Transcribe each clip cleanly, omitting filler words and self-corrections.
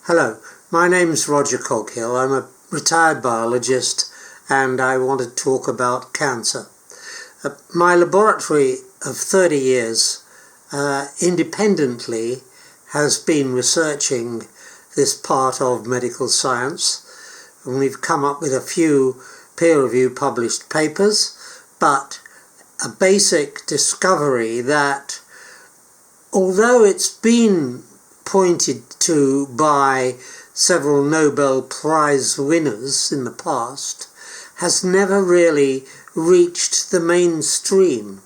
Hello, my name's Roger Coghill. I'm a retired biologist and I want to talk about cancer. My laboratory of 30 years independently has been researching this part of medical science, and we've come up with a few peer-reviewed published papers, but a basic discovery that although it's been pointed to by several Nobel Prize winners in the past, has never really reached the mainstream.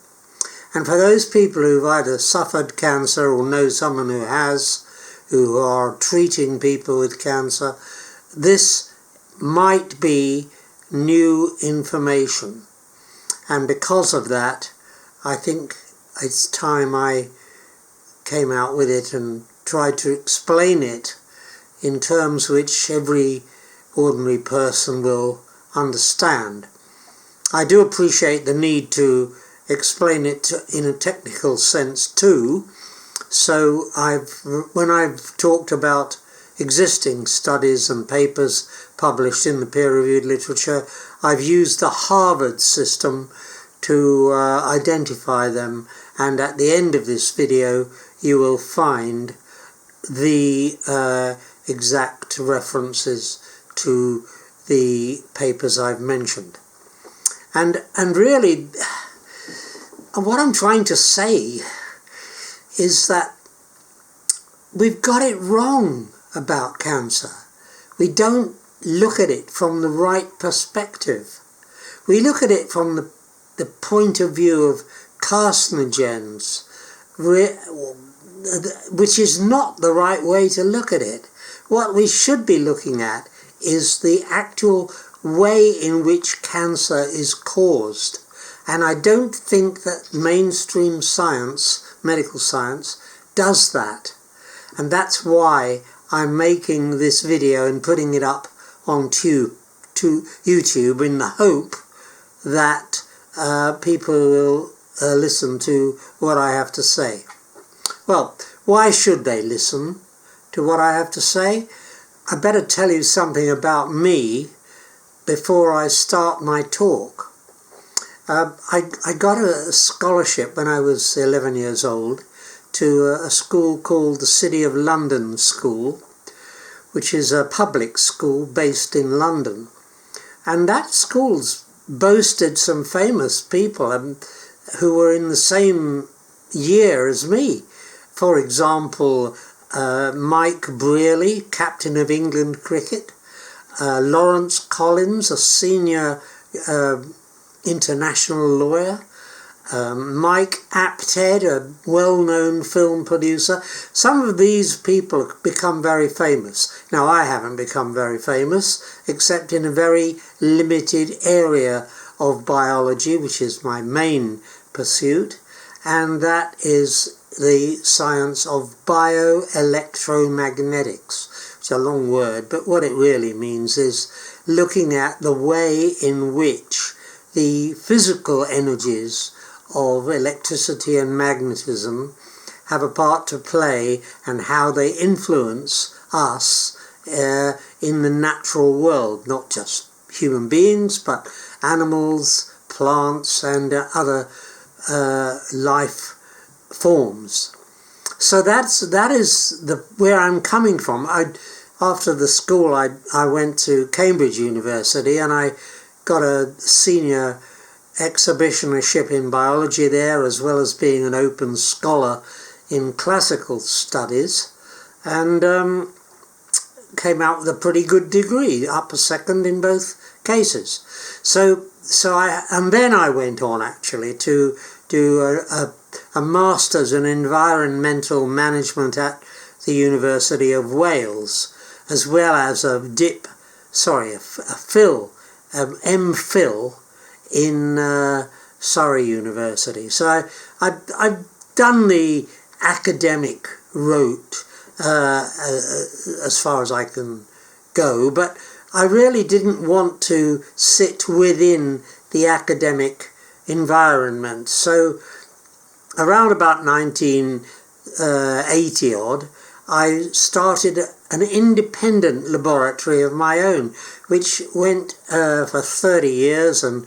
And for those people who've either suffered cancer or know someone who has, who are treating people with cancer, this might be new information. And because of that, I think it's time I came out with it and tried to explain it in terms which every ordinary person will understand. I do appreciate the need to explain it in a technical sense too, so when I've talked about existing studies and papers published in the peer-reviewed literature, I've used the Harvard system to identify them, and at the end of this video you will find the exact references to the papers I've mentioned. And really, what I'm trying to say is that we've got it wrong about cancer. We don't look at it from the right perspective. We look at it from the point of view of carcinogens, which is not the right way to look at it. What we should be looking at is the actual way in which cancer is caused. And I don't think that mainstream science, medical science, does that. And that's why I'm making this video and putting it up on YouTube in the hope that people will listen to what I have to say. Well, why should they listen to what I have to say? I better tell you something about me before I start my talk. I got a scholarship when I was 11 years old to a school called the City of London School, which is a public school based in London. And that school's boasted some famous people who were in the same year as me. For example, Mike Brearley, captain of England cricket, Lawrence Collins, a senior international lawyer, Mike Apted, a well-known film producer. Some of these people have become very famous. Now, I haven't become very famous, except in a very limited area of biology, which is my main pursuit, and that is the science of bioelectromagnetics. It's a long word, but what it really means is looking at the way in which the physical energies of electricity and magnetism have a part to play and how they influence us in the natural world, not just human beings, but animals, plants, and other life forms. So that is where I'm coming from. After the school, I went to Cambridge University and I got a senior exhibitionership in biology there, as well as being an open scholar in classical studies, and came out with a pretty good degree, upper second in both cases. And then I went on actually to do a master's in environmental management at the University of Wales, as well as a MPhil in Surrey University. So I've done the academic route as far as I can go, but I really didn't want to sit within the academic environment. So around about 1980 odd, I started an independent laboratory of my own, which went for 30 years, and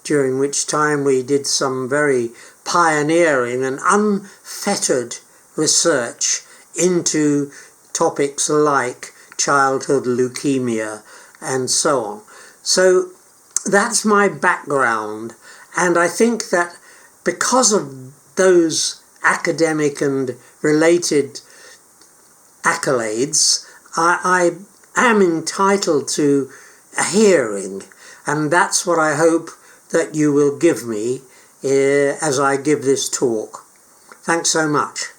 during which time we did some very pioneering and unfettered research into topics like childhood leukemia and so on. So that's my background, and I think that because of those academic and related accolades, I am entitled to a hearing, and that's what I hope that you will give me as I give this talk. Thanks so much.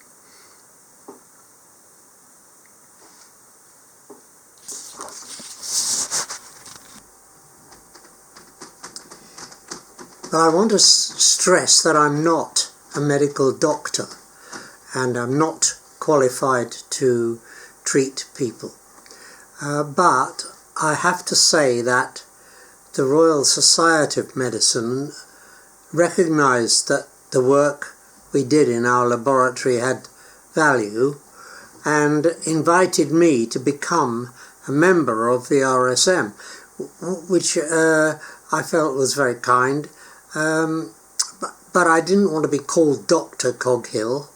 But I want to stress that I'm not a medical doctor, and I'm not qualified to treat people. But I have to say that the Royal Society of Medicine recognised that the work we did in our laboratory had value and invited me to become a member of the RSM, which I felt was very kind. But I didn't want to be called Dr. Coghill,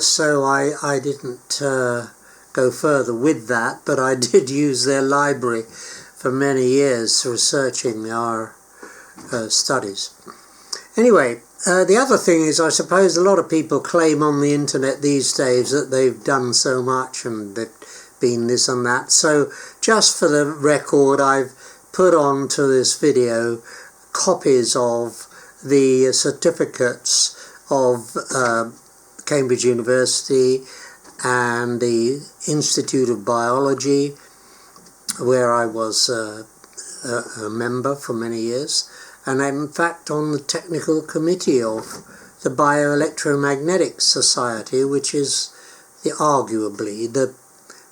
so I didn't go further with that, but I did use their library for many years researching our studies. Anyway, the other thing is, I suppose a lot of people claim on the internet these days that they've done so much and they've been this and that. So just for the record, I've put on to this video copies of the certificates of Cambridge University and the Institute of Biology, where I was a member for many years, and I'm in fact on the technical committee of the Bioelectromagnetic Society, which is arguably the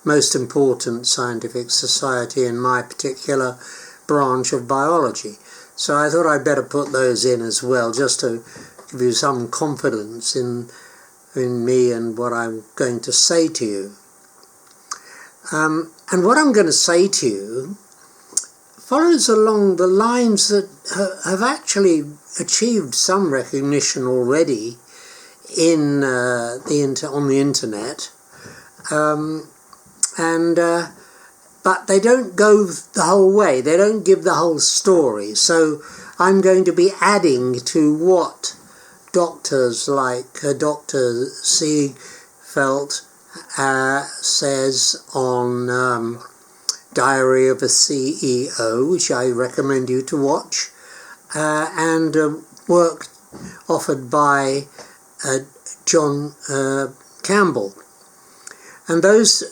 most important scientific society in my particular branch of biology. So I thought I'd better put those in as well, just to give you some confidence in me and what I'm going to say to you. And what I'm going to say to you follows along the lines that have actually achieved some recognition already in on the internet, but they don't go the whole way. They don't give the whole story. So I'm going to be adding to what doctors like Dr. Seegfeld says on Diary of a CEO, which I recommend you to watch, and work offered by John Campbell. And those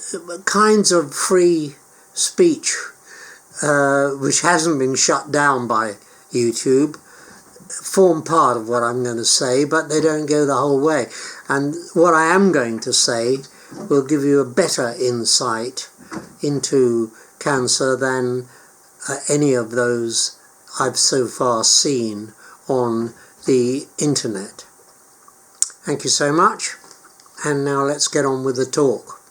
kinds of free speech, which hasn't been shut down by YouTube, form part of what I'm going to say, but they don't go the whole way. And what I am going to say will give you a better insight into cancer than any of those I've so far seen on the internet. Thank you so much, and now let's get on with the talk.